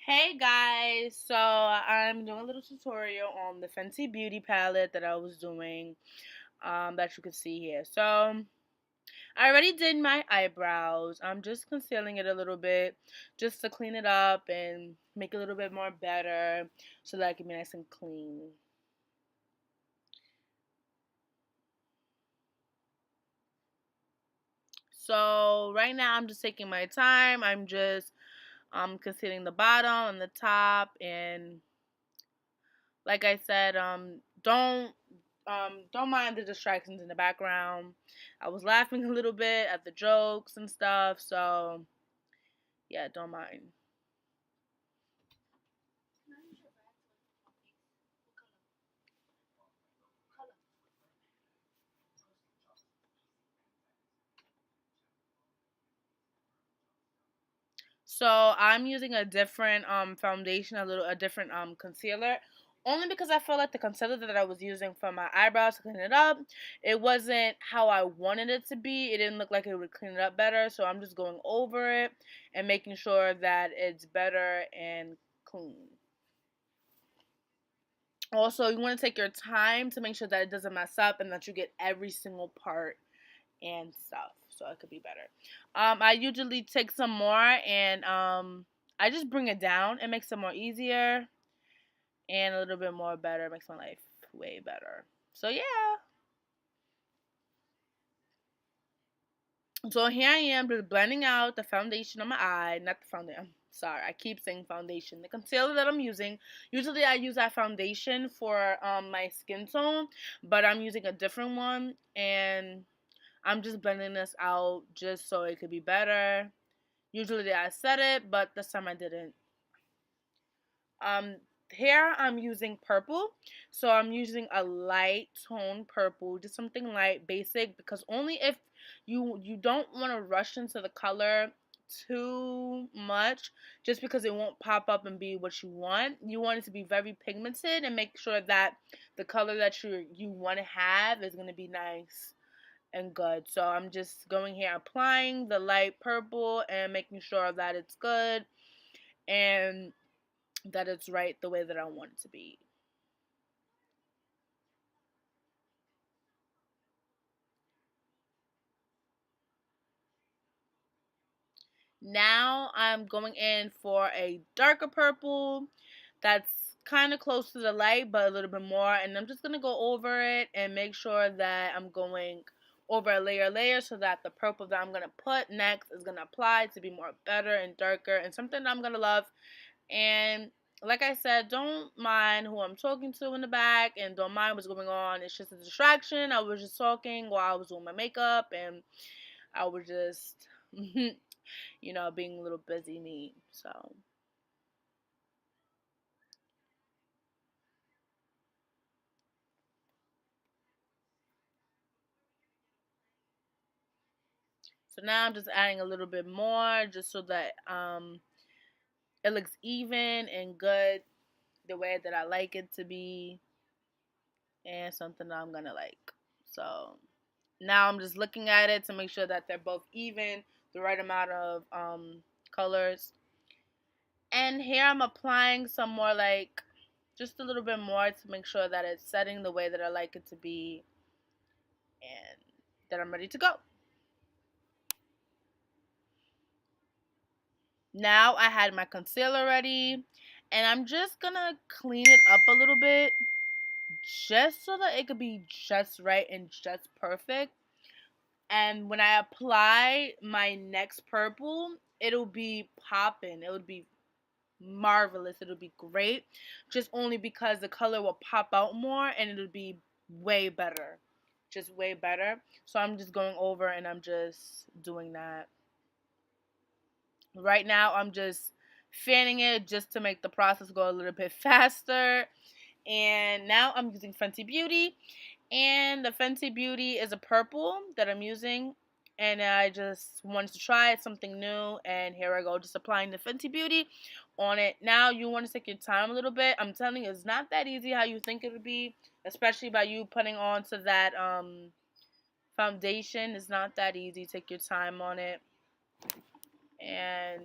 Hey guys, so I'm doing a little tutorial on the Fenty Beauty palette that I was doing, that you can see here. So I already did my eyebrows. I'm just concealing it a little bit, just to clean it up and make it a little bit more better, so that it can be nice and clean. So right now I'm just taking my time. I'm just concealing the bottom and the top, and like I said, don't mind the distractions in the background. I was laughing a little bit at the jokes and stuff, so yeah, don't mind. So I'm using a different foundation, a different concealer. Only because I feel like the concealer that I was using for my eyebrows to clean it up, it wasn't how I wanted it to be. It didn't look like it would clean it up better. So I'm just going over it and making sure that it's better and clean. Also, you want to take your time to make sure that it doesn't mess up and that you get every single part and stuff, so it could be better. I usually take some more and I just bring it down. It makes it more easier and a little bit more better. It makes my life way better. So yeah. So here I am just blending out the foundation on my eye. Not the foundation. Sorry, I keep saying foundation. The concealer that I'm using. Usually I use that foundation for my skin tone, but I'm using a different one, and I'm just blending this out just so it could be better. Usually I said it, but this time I didn't. Um, Here I'm using purple, so I'm using a light tone purple, just something light, basic, because only if you don't want to rush into the color too much, just because it won't pop up and be what you want. You want it to be very pigmented and make sure that the color that you want to have is going to be nice and good. So I'm just going here applying the light purple and making sure that it's good and that it's right the way that I want it to be. Now I'm going in for a darker purple that's kind of close to the light but a little bit more, and I'm just going to go over it and make sure that I'm going over a layer so that the purple that I'm going to put next is going to apply to be more better and darker and something that I'm going to love. And like I said, don't mind who I'm talking to in the back and don't mind what's going on. It's just a distraction. I was just talking while I was doing my makeup, and I was just being a little busy me. So now I'm just adding a little bit more just so that it looks even and good the way that I like it to be, and something that I'm gonna like. So now I'm just looking at it to make sure that they're both even, the right amount of colors. And here I'm applying some more, like just a little bit more to make sure that it's setting the way that I like it to be and that I'm ready to go. Now I had my concealer ready, and I'm just gonna clean it up a little bit just so that it could be just right and just perfect. And when I apply my next purple, it'll be popping. It would be marvelous. It'll be great. Just only because the color will pop out more and it'll be way better. Just way better. So I'm just going over and I'm just doing that. Right now I'm just fanning it just to make the process go a little bit faster. And now I'm using Fenty Beauty. And the Fenty Beauty is a purple that I'm using. And I just wanted to try something new. And here I go, just applying the Fenty Beauty on it. Now you want to take your time a little bit. I'm telling you, it's not that easy how you think it would be. Especially by you putting on to that foundation. It's not that easy. Take your time on it. And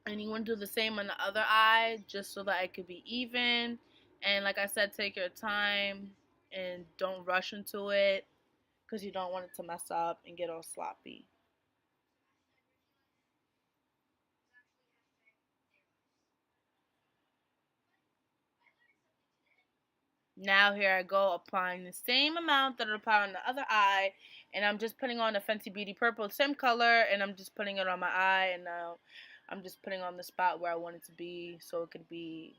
And you want to do the same on the other eye just so that it could be even. And like I said, take your time and don't rush into it because you don't want it to mess up and get all sloppy. Now here I go applying the same amount that I apply on the other eye, and I'm just putting on the Fenty Beauty purple, same color, and I'm just putting it on my eye, and now I'm just putting on the spot where I want it to be so it could be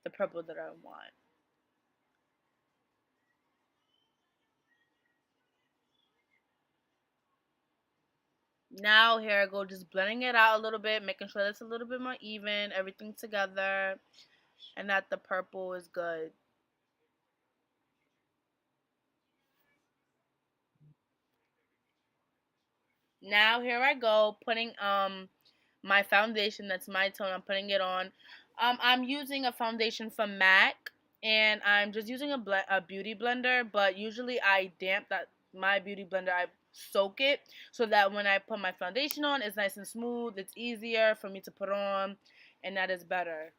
the purple that I want. Now here I go just blending it out a little bit, making sure that's a little bit more even, everything together, and that the purple is good. Now here I go putting my foundation, that's my tone. I'm putting it on. I'm using a foundation from MAC, and I'm just using a beauty blender, but usually I damp that my beauty blender. I soak it so that when I put my foundation on, it's nice and smooth. It's easier for me to put on, and that is better.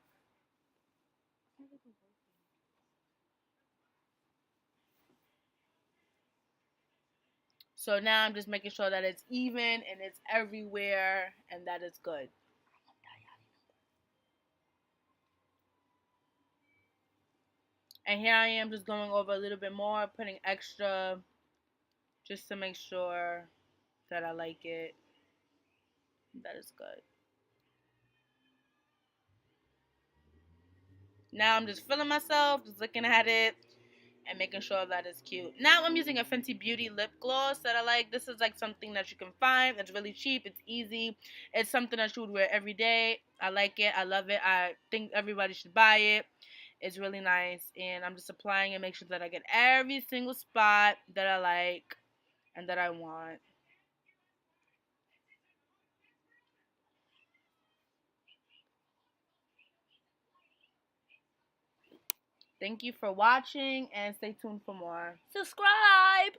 So now I'm just making sure that it's even and it's everywhere and that it's good. And here I am just going over a little bit more, putting extra just to make sure that I like it. That is good. Now I'm just feeling myself, just looking at it and making sure that it's cute. Now I'm using a Fenty Beauty lip gloss that I like. This is like something that you can find. It's really cheap. It's easy. It's something that you would wear every day. I like it. I love it. I think everybody should buy it. It's really nice. And I'm just applying it, make sure that I get every single spot that I like and that I want. Thank you for watching and stay tuned for more. Subscribe!